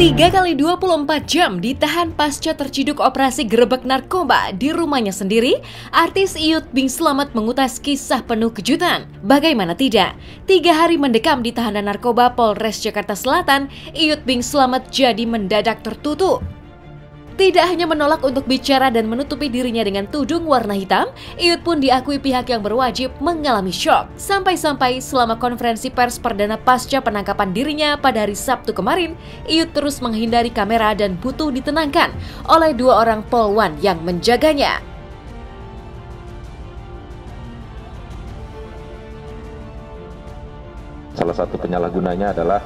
3 kali 24 jam ditahan pasca terciduk operasi gerebek narkoba di rumahnya sendiri, artis Iyut Bing Slamet mengutas kisah penuh kejutan. Bagaimana tidak, 3 hari mendekam di tahanan narkoba Polres Jakarta Selatan, Iyut Bing Slamet jadi mendadak tertutup. Tidak hanya menolak untuk bicara dan menutupi dirinya dengan tudung warna hitam, Iyut pun diakui pihak yang berwajib mengalami syok. Sampai-sampai selama konferensi pers perdana pasca penangkapan dirinya pada hari Sabtu kemarin, Iyut terus menghindari kamera dan butuh ditenangkan oleh 2 orang polwan yang menjaganya. Salah satu penyalahgunanya adalah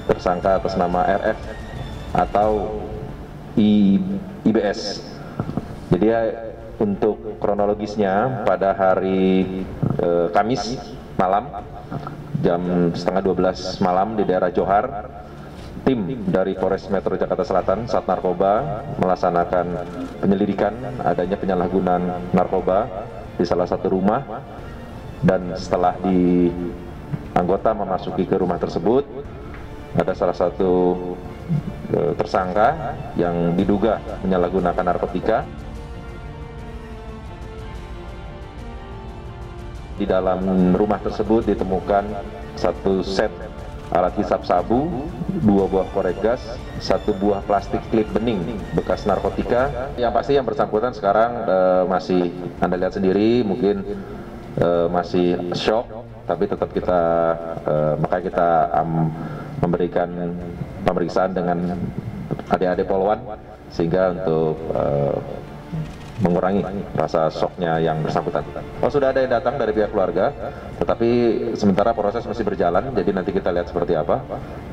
tersangka atas nama RF atau IBS. Jadi untuk kronologisnya pada hari Kamis malam jam setengah 12 malam di daerah Johar, tim dari Polres Metro Jakarta Selatan Sat Narkoba melaksanakan penyelidikan adanya penyalahgunaan narkoba di salah satu rumah, dan setelah anggota memasuki ke rumah tersebut, ada salah satu tersangka yang diduga menyalahgunakan narkotika. Di dalam rumah tersebut ditemukan 1 set alat hisap sabu, 2 buah korek gas, 1 buah plastik klip bening bekas narkotika. Yang pasti yang bersangkutan sekarang masih Anda lihat sendiri, mungkin masih shock, tapi tetap makanya kita memberikan pemeriksaan dengan adik-adik polwan sehingga untuk mengurangi rasa shocknya yang bersangkutan. Sudah ada yang datang dari pihak keluarga, tetapi sementara proses masih berjalan, jadi nanti kita lihat seperti apa.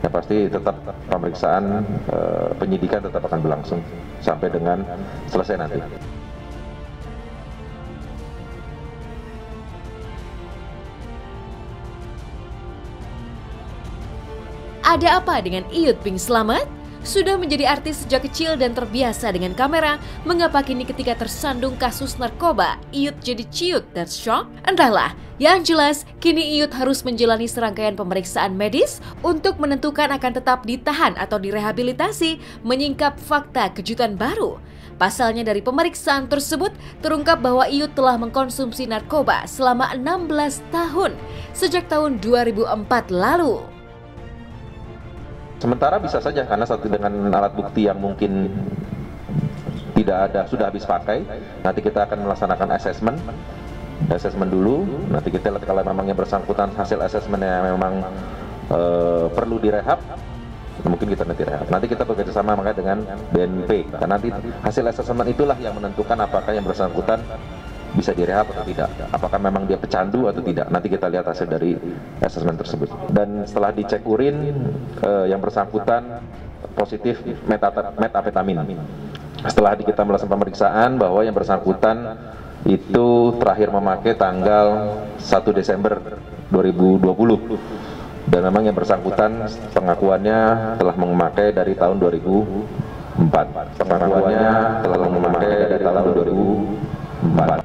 Yang pasti tetap pemeriksaan penyidikan tetap akan berlangsung sampai dengan selesai nanti. Ada apa dengan Iyut Bing Slamet? Sudah menjadi artis sejak kecil dan terbiasa dengan kamera, mengapa kini ketika tersandung kasus narkoba, Iyut jadi ciut dan shock? Entahlah, yang jelas kini Iyut harus menjalani serangkaian pemeriksaan medis untuk menentukan akan tetap ditahan atau direhabilitasi, menyingkap fakta kejutan baru. Pasalnya dari pemeriksaan tersebut terungkap bahwa Iyut telah mengkonsumsi narkoba selama 16 tahun, sejak tahun 2004 lalu. Sementara bisa saja karena dengan alat bukti yang mungkin tidak ada, sudah habis pakai. Nanti kita akan melaksanakan asesmen dulu. Nanti kita lihat kalau memang yang bersangkutan hasil asesmennya memang perlu direhab, mungkin kita nanti rehab. Nanti kita bekerjasama makanya dengan BNP, karena nanti hasil asesmen itulah yang menentukan apakah yang bersangkutan bisa direhab atau tidak, apakah memang dia pecandu atau tidak. Nanti kita lihat hasil dari asesmen tersebut. Dan setelah dicek urin, yang bersangkutan positif metafetamin. Setelah kita melakukan pemeriksaan bahwa yang bersangkutan itu terakhir memakai tanggal 1 Desember 2020, dan memang yang bersangkutan pengakuannya telah memakai dari tahun 2004. Pengakuannya telah memakai dari tahun 2004.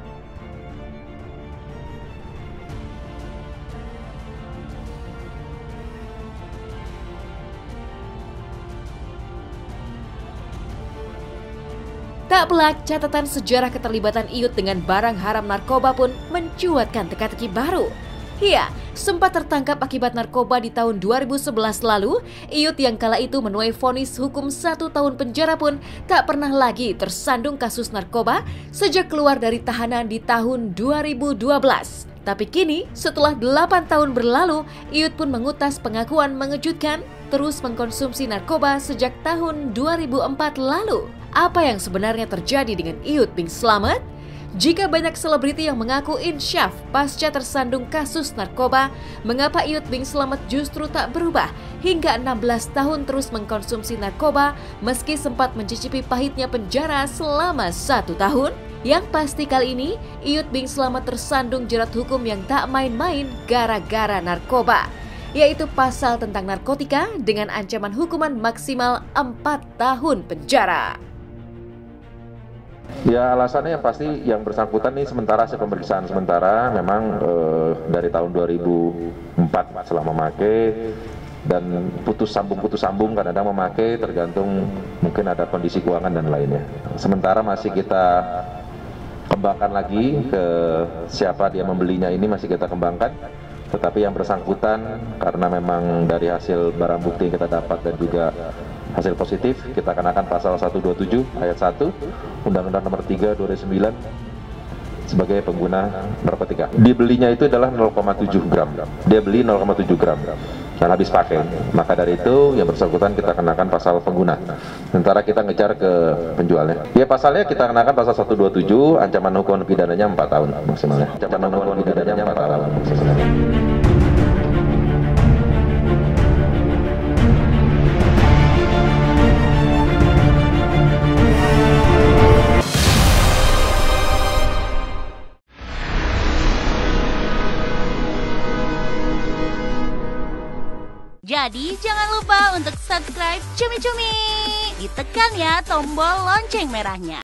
Tak pelak, catatan sejarah keterlibatan Iyut dengan barang haram narkoba pun mencuatkan teka-teki baru. Ya, sempat tertangkap akibat narkoba di tahun 2011 lalu, Iyut yang kala itu menuai vonis hukum 1 tahun penjara pun tak pernah lagi tersandung kasus narkoba sejak keluar dari tahanan di tahun 2012. Tapi kini, setelah 8 tahun berlalu, Iyut pun mengutas pengakuan mengejutkan terus mengkonsumsi narkoba sejak tahun 2004 lalu. Apa yang sebenarnya terjadi dengan Iyut Bing Slamet? Jika banyak selebriti yang mengaku insyaf pasca tersandung kasus narkoba, mengapa Iyut Bing Slamet justru tak berubah hingga 16 tahun terus mengkonsumsi narkoba meski sempat mencicipi pahitnya penjara selama 1 tahun? Yang pasti kali ini, Iyut Bing Slamet tersandung jerat hukum yang tak main-main gara-gara narkoba, yaitu pasal tentang narkotika dengan ancaman hukuman maksimal 4 tahun penjara. Ya, alasannya yang pasti yang bersangkutan ini sementara hasil pemeriksaan sementara memang dari tahun 2004 setelah memakai dan putus sambung kadang-kadang memakai, tergantung mungkin ada kondisi keuangan dan lainnya. Sementara masih kita kembangkan lagi ke siapa dia membelinya, ini masih kita kembangkan, tetapi yang bersangkutan karena memang dari hasil barang bukti yang kita dapat dan juga hasil positif, kita kenakan pasal 127 ayat 1 Undang-Undang Nomor 3 2009 sebagai pengguna narkotika. Dibelinya itu adalah 0,7 gram. Dia beli 0,7 gram dan habis pakai. Maka dari itu yang bersangkutan kita kenakan pasal pengguna. Sementara kita ngejar ke penjualnya. Ya pasalnya kita kenakan pasal 127, ancaman hukuman pidananya 4 tahun maksimalnya. Ancaman hukuman pidananya 4 tahun maksimalnya. Jadi jangan lupa untuk subscribe Cumi Cumi. Ditekan ya tombol lonceng merahnya.